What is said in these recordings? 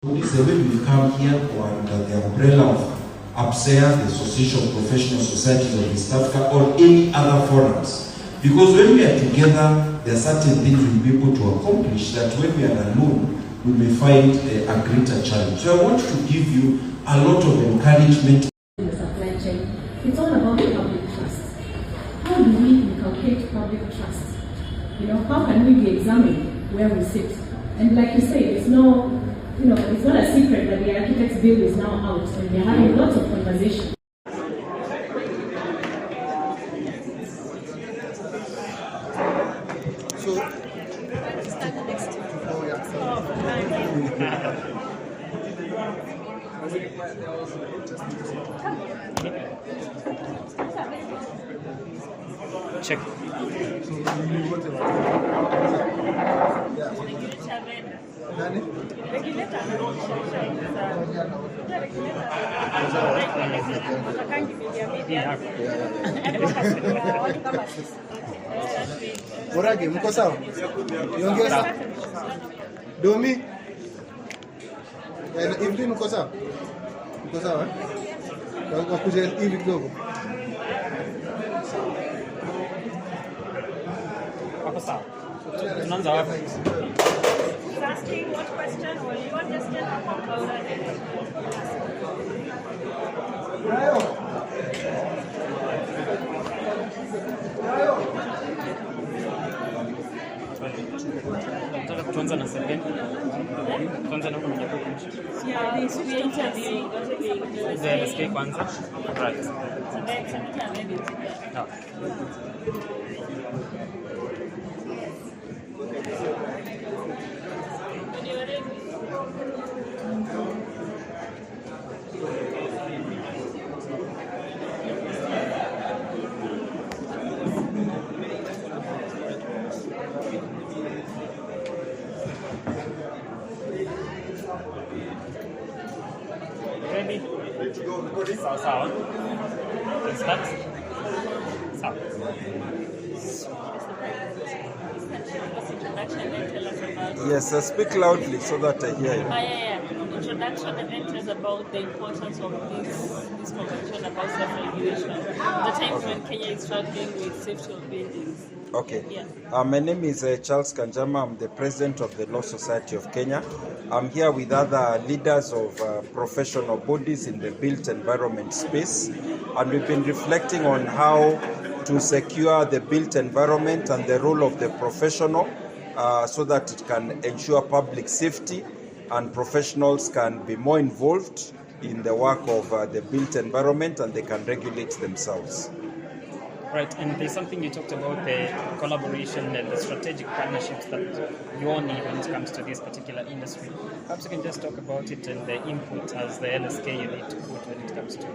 The way we come here under the umbrella of APSEA, the Association of Professional Societies of East Africa, or any other forums. Because when we are together, there are certain things we'll be able to accomplish that when we are alone, we may find a greater challenge. So I want to give you a lot of encouragement. In the supply chain, it's all about public trust. How do we inculcate public trust? How can we be examined where we sit? And like you say, it's not a secret that the architect's bill is now out, and we're having lots of conversations. Check. Morage, mko sawa? Niongeza. Domi. Hivi mko sawa? Mko sawa? Wakuja hivi kidogo. Wako sawa. Tunaanza wapi? Asking what question or you want just Tuanza na second. Tuanza na mmoja kwa yeah, this we interviewing the LSK kwanza. Right. No. Ready? Sawa. Let's start. Sawa. Yes, speak loudly so that I hear you. Introduction and then tell us about the importance of this convention about self-regulation. The times when Kenya is struggling with safety of buildings. Okay. Yeah. My name is Charles Kanjama. I'm the president of the Law Society of Kenya. I'm here with other leaders of professional bodies in the built environment space, and we've been reflecting on how to secure the built environment and the role of the professional so that it can ensure public safety and professionals can be more involved in the work of the built environment and they can regulate themselves. Right, and there's something you talked about, the collaboration and the strategic partnerships that you all need when it comes to this particular industry. Perhaps you can just talk about it and the input as the LSK you need to put when it comes to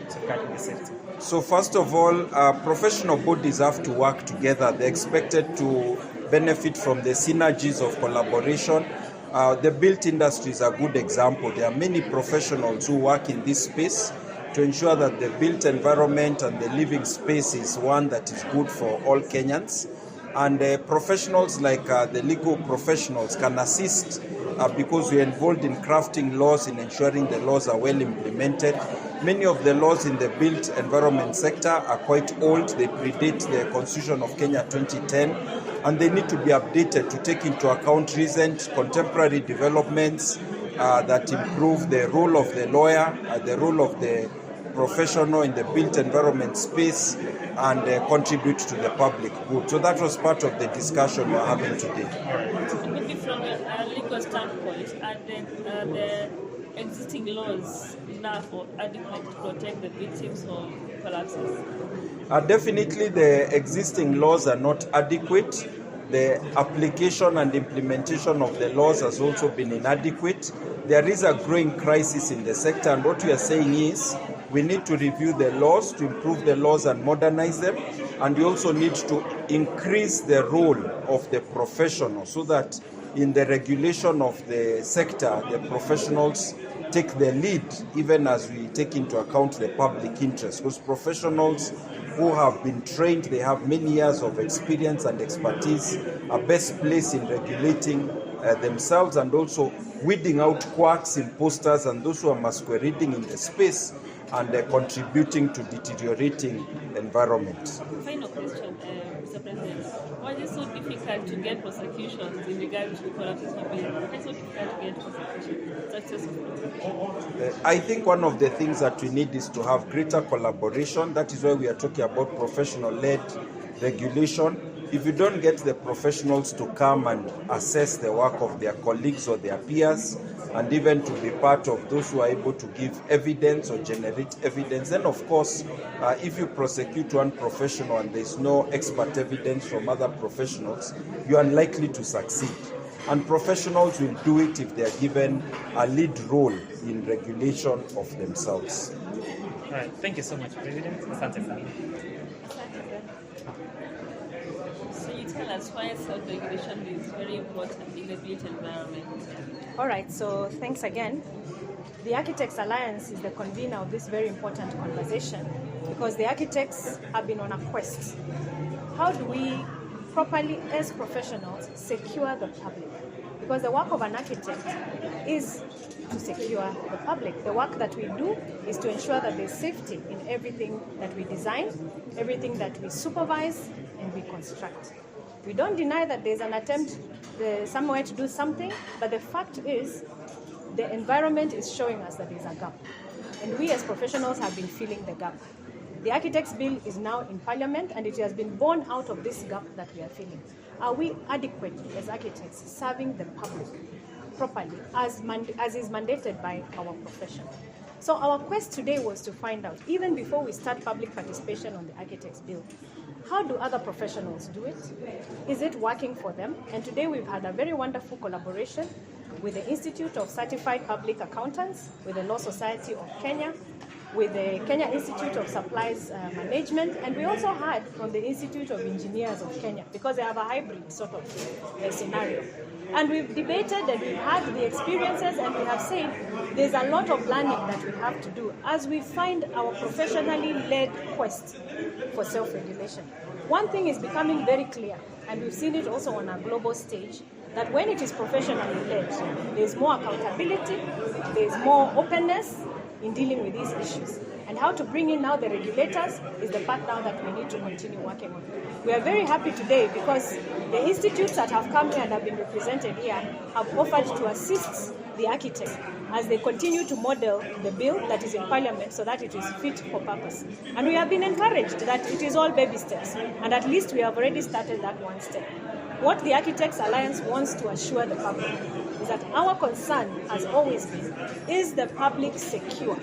safeguarding the safety. So first of all, professional bodies have to work together. They're expected to benefit from the synergies of collaboration. The built industry is a good example. There are many professionals who work in this space to ensure that the built environment and the living space is one that is good for all Kenyans. And professionals like the legal professionals can assist because we are involved in crafting laws, in ensuring the laws are well implemented. Many of the laws in the built environment sector are quite old. They predate the Constitution of Kenya 2010, and they need to be updated to take into account recent contemporary developments that improve the role of the lawyer, the role of the professional in the built environment space, and contribute to the public good. So that was part of the discussion we're having today. Maybe from a legal standpoint, are the existing laws enough or adequate to protect the victims of collapses? Definitely the existing laws are not adequate. The application and implementation of the laws has also been inadequate. There is a growing crisis in the sector, and what we are saying is we need to review the laws, to improve the laws and modernize them, and we also need to increase the role of the professional so that in the regulation of the sector, the professionals take the lead, even as we take into account the public interest. Because professionals who have been trained, they have many years of experience and expertise, are best placed in regulating themselves, and also weeding out quacks, imposters, and those who are masquerading in the space and contributing to deteriorating environment. Final question, Mr. President. Why is it so difficult to get prosecutions in regard to corruption? Why is it so difficult to get prosecution, successful prosecution? I think one of the things that we need is to have greater collaboration. That is why we are talking about professional-led regulation. If you don't get the professionals to come and assess the work of their colleagues or their peers, and even to be part of those who are able to give evidence or generate evidence, then of course, if you prosecute one professional and there's no expert evidence from other professionals, you are unlikely to succeed. And professionals will do it if they are given a lead role in regulation of themselves. All right, thank you so much, President. Asante sana. So you tell us why self-regulation is very important in the built environment. All right, so thanks again. The Architects Alliance is the convener of this very important conversation because the architects have been on a quest. How do we properly, as professionals, secure the public? Because the work of an architect is to secure the public. The work that we do is to ensure that there's safety in everything that we design, everything that we supervise, and we construct. We don't deny that there's an attempt somewhere to do something, but the fact is the environment is showing us that there's a gap. And we as professionals have been filling the gap. The Architects Bill is now in Parliament and it has been born out of this gap that we are filling. Are we adequately as architects serving the public properly as is mandated by our profession? So our quest today was to find out, even before we start public participation on the Architects Bill, how do other professionals do it? Is it working for them? And today we've had a very wonderful collaboration with the Institute of Certified Public Accountants, with the Law Society of Kenya, with the Kenya Institute of Supplies Management, and we also had from the Institute of Engineers of Kenya, because they have a hybrid sort of scenario. And we've debated and we've had the experiences, and we have said there's a lot of learning that we have to do as we find our professionally led quest for self-regulation. One thing is becoming very clear, and we've seen it also on a global stage, that when it is professionally led, there's more accountability, there's more openness in dealing with these issues. And how to bring in now the regulators is the part now that we need to continue working on. We are very happy today because the institutes that have come here and have been represented here have offered to assist the architect as they continue to model the bill that is in Parliament so that it is fit for purpose. And we have been encouraged that it is all baby steps, and at least we have already started that one step. What the Architects Alliance wants to assure the public is that our concern has always been, is the public secure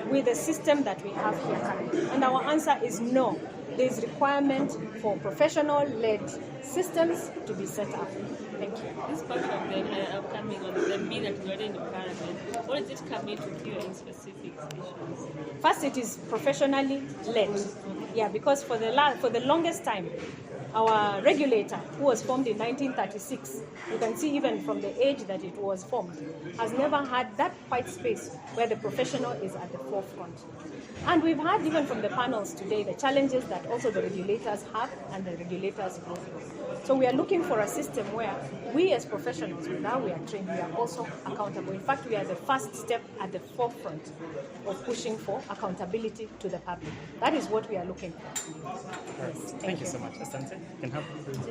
with the system that we have here currently? And our answer is no. There is requirement for professional-led systems to be set up. Thank you. This part of the upcoming or the bill that is already in the Parliament, what is it coming to cure in specific issues? First, it is professionally led. Yeah, because for the longest time, our regulator, who was formed in 1936, you can see even from the age that it was formed, has never had that white space where the professional is at the forefront. And we've had even from the panels today the challenges that also the regulators have and the regulators go through. So we are looking for a system where we as professionals, now we are trained, we are also accountable. In fact, we are the first step at the forefront of pushing for accountability to the public. That is what we are looking for. Right. Thank you so much. Asante. You can help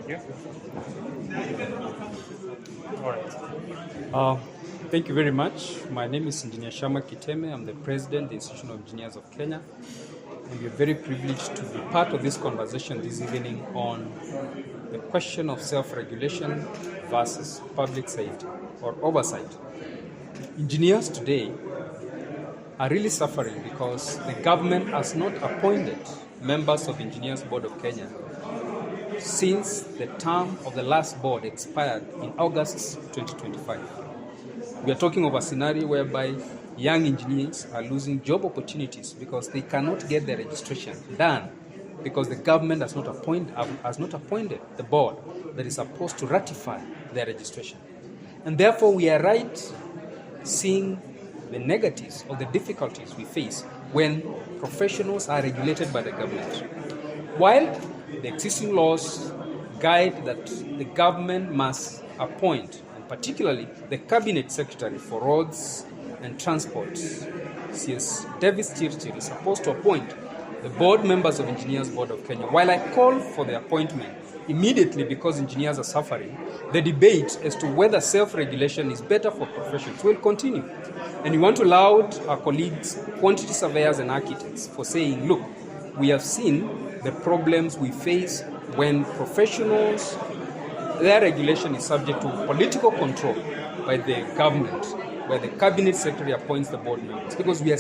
you. All right. Thank you very much. My name is Engineer Shama Kiteme. I'm the President of the Institution of Engineers of Kenya. And we're very privileged to be part of this conversation this evening on the question of self-regulation versus public safety or oversight. Engineers today are really suffering because the government has not appointed members of Engineers Board of Kenya since the term of the last board expired in August 2025. We are talking of a scenario whereby young engineers are losing job opportunities because they cannot get their registration done because the government has not appointed the board that is supposed to ratify their registration. And therefore we are right seeing the negatives or the difficulties we face when professionals are regulated by the government. While the existing laws guide that the government must appoint and particularly the Cabinet Secretary for Roads and Transport, CS Davis Chirchir, is supposed to appoint the board members of Engineers Board of Kenya. While I call for the appointment immediately because engineers are suffering, the debate as to whether self-regulation is better for professions will continue. And we want to laud our colleagues, quantity surveyors and architects, for saying, look, we have seen the problems we face when professionals, their regulation is subject to political control by the government, where the Cabinet Secretary appoints the board members, because we are